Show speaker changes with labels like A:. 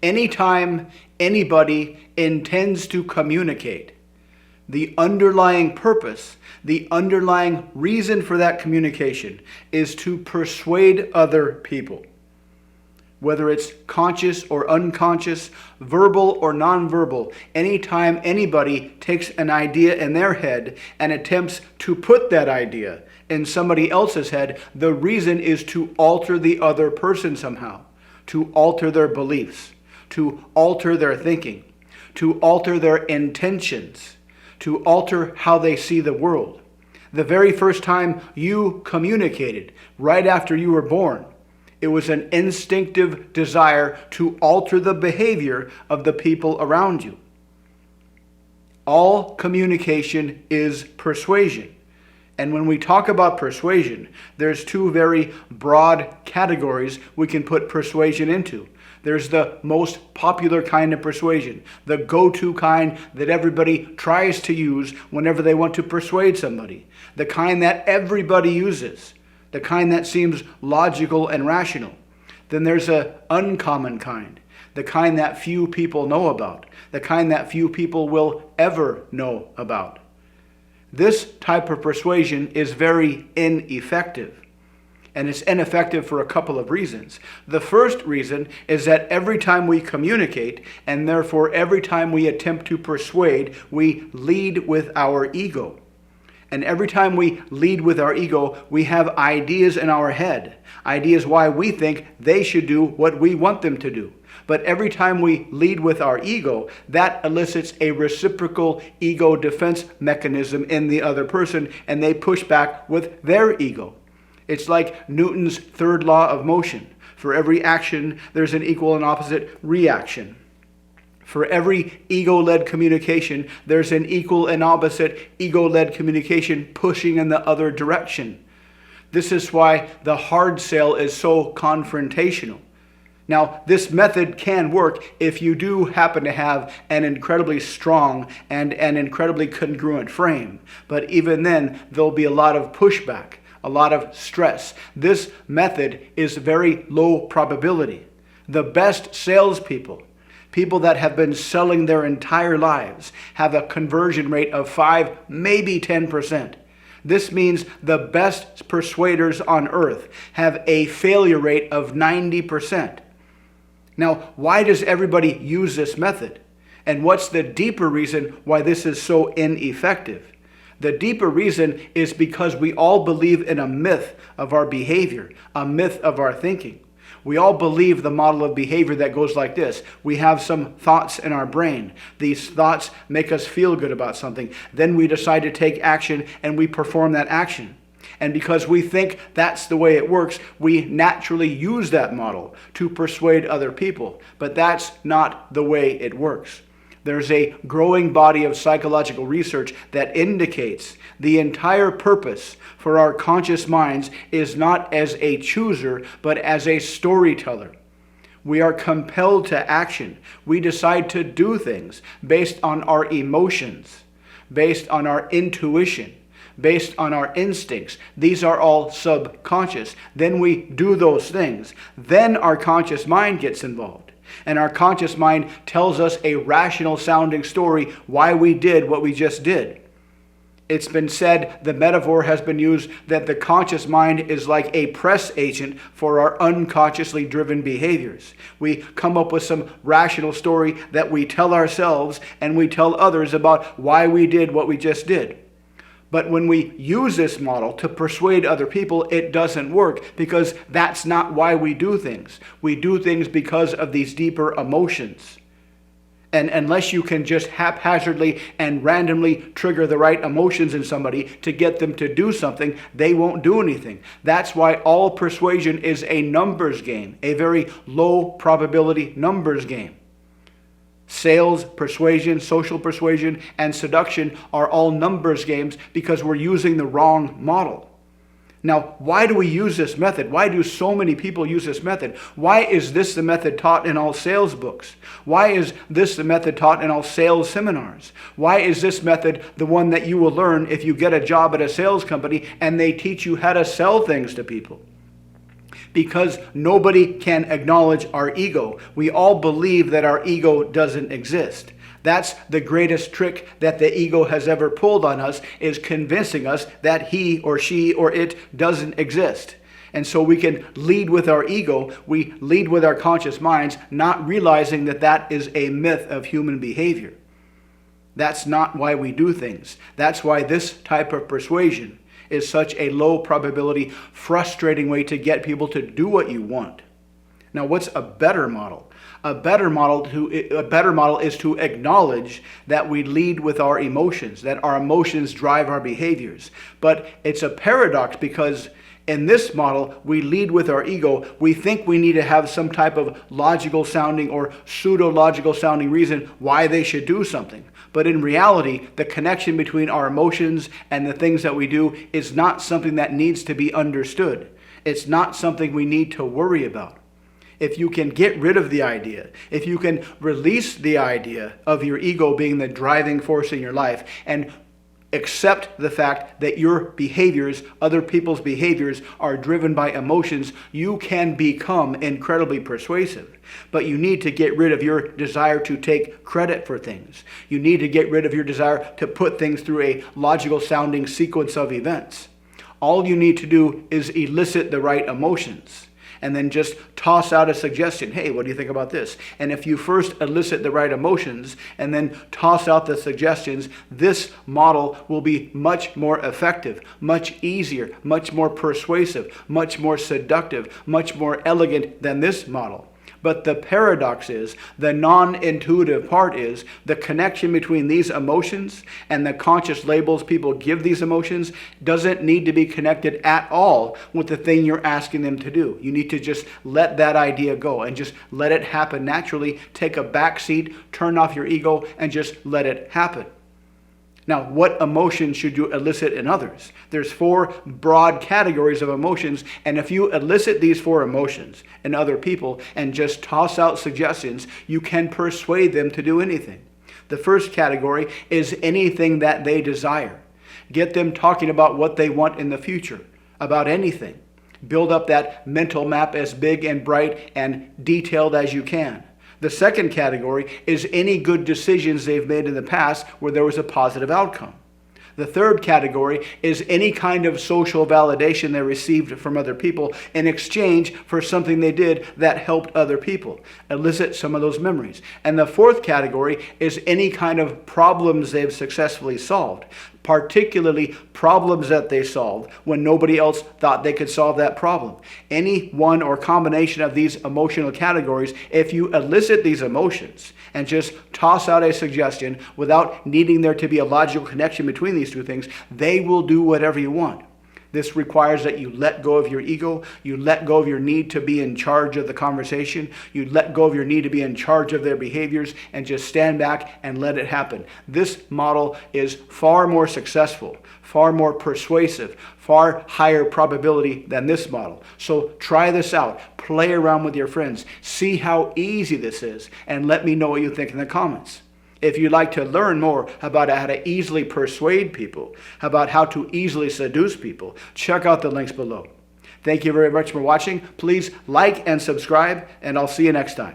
A: anytime anybody intends to communicate, the underlying purpose, the underlying reason for that communication is to persuade other people. Whether it's conscious or unconscious, verbal or nonverbal, anytime anybody takes an idea in their head and attempts to put that idea in somebody else's head, the reason is to alter the other person somehow, to alter their beliefs, to alter their thinking, to alter their intentions, to alter how they see the world. The very first time you communicated, right after you were born, it was an instinctive desire to alter the behavior of the people around you. All communication is persuasion. And when we talk about persuasion, there's two very broad categories we can put persuasion into. There's the most popular kind of persuasion, the go-to kind that everybody tries to use whenever they want to persuade somebody, the kind that everybody uses, the kind that seems logical and rational. Then there's an uncommon kind, the kind that few people know about, the kind that few people will ever know about. This type of persuasion is very ineffective. And it's ineffective for a couple of reasons. The first reason is that every time we communicate, and therefore every time we attempt to persuade, we lead with our ego. And every time we lead with our ego, we have ideas in our head, ideas why we think they should do what we want them to do. But every time we lead with our ego, that elicits a reciprocal ego defense mechanism in the other person, and they push back with their ego. It's like Newton's third law of motion. For every action, there's an equal and opposite reaction. For every ego-led communication, there's an equal and opposite ego-led communication pushing in the other direction. This is why the hard sell is so confrontational. Now, this method can work if you do happen to have an incredibly strong and an incredibly congruent frame. But even then, there'll be a lot of pushback, a lot of stress. This method is very low probability. The best salespeople, people that have been selling their entire lives, have a conversion rate of 5, maybe 10%. This means the best persuaders on earth have a failure rate of 90%. Now, why does everybody use this method? And what's the deeper reason why this is so ineffective? The deeper reason is because we all believe in a myth of our behavior, a myth of our thinking. We all believe the model of behavior that goes like this. We have some thoughts in our brain. These thoughts make us feel good about something. Then we decide to take action and we perform that action. And because we think that's the way it works, we naturally use that model to persuade other people. But that's not the way it works. There's a growing body of psychological research that indicates the entire purpose for our conscious minds is not as a chooser, but as a storyteller. We are compelled to action. We decide to do things based on our emotions, based on our intuition, based on our instincts. These are all subconscious. Then we do those things. Then our conscious mind gets involved. And our conscious mind tells us a rational sounding story why we did what we just did. It's been said, the metaphor has been used, that the conscious mind is like a press agent for our unconsciously driven behaviors. We come up with some rational story that we tell ourselves and we tell others about why we did what we just did. But when we use this model to persuade other people, it doesn't work because that's not why we do things. We do things because of these deeper emotions. And unless you can just haphazardly and randomly trigger the right emotions in somebody to get them to do something, they won't do anything. That's why all persuasion is a numbers game, a very low probability numbers game. Sales, persuasion, social persuasion, and seduction are all numbers games because we're using the wrong model. Now, why do we use this method? Why do so many people use this method? Why is this the method taught in all sales books? Why is this the method taught in all sales seminars? Why is this method the one that you will learn if you get a job at a sales company and they teach you how to sell things to people? Because nobody can acknowledge our ego. We all believe that our ego doesn't exist. That's the greatest trick that the ego has ever pulled on us, is convincing us that he or she or it doesn't exist. And so we can lead with our ego, we lead with our conscious minds, not realizing that that is a myth of human behavior. That's not why we do things. That's why this type of persuasion is such a low probability, frustrating way to get people to do what you want. Now, what's a better model? A better model is to acknowledge that we lead with our emotions, that our emotions drive our behaviors. But it's a paradox, because in this model, we lead with our ego. We think we need to have some type of logical sounding or pseudo-logical sounding reason why they should do something. But in reality, the connection between our emotions and the things that we do is not something that needs to be understood. It's not something we need to worry about. If you can get rid of the idea, if you can release the idea of your ego being the driving force in your life, and accept the fact that your behaviors, other people's behaviors, are driven by emotions, you can become incredibly persuasive. But you need to get rid of your desire to take credit for things. You need to get rid of your desire to put things through a logical sounding sequence of events. All you need to do is elicit the right emotions, and then just toss out a suggestion. Hey, what do you think about this? And if you first elicit the right emotions and then toss out the suggestions, this model will be much more effective, much easier, much more persuasive, much more seductive, much more elegant than this model. But the paradox is, the non-intuitive part is, the connection between these emotions and the conscious labels people give these emotions doesn't need to be connected at all with the thing you're asking them to do. You need to just let that idea go and just let it happen naturally. Take a back seat, turn off your ego, and just let it happen. Now, what emotions should you elicit in others? There's 4 broad categories of emotions, and if you elicit these 4 emotions in other people and just toss out suggestions, you can persuade them to do anything. The first category is anything that they desire. Get them talking about what they want in the future, about anything. Build up that mental map as big and bright and detailed as you can. The second category is any good decisions they've made in the past where there was a positive outcome. The third category is any kind of social validation they received from other people in exchange for something they did that helped other people. Elicit some of those memories. And the fourth category is any kind of problems they've successfully solved, particularly problems that they solved when nobody else thought they could solve that problem. Any one or combination of these emotional categories, if you elicit these emotions and just toss out a suggestion without needing there to be a logical connection between these two things, they will do whatever you want. This requires that you let go of your ego, you let go of your need to be in charge of the conversation, you let go of your need to be in charge of their behaviors, and just stand back and let it happen. This model is far more successful, far more persuasive, far higher probability than this model. So try this out, play around with your friends, see how easy this is, and let me know what you think in the comments. If you'd like to learn more about how to easily persuade people, about how to easily seduce people, check out the links below. Thank you very much for watching. Please like and subscribe, and I'll see you next time.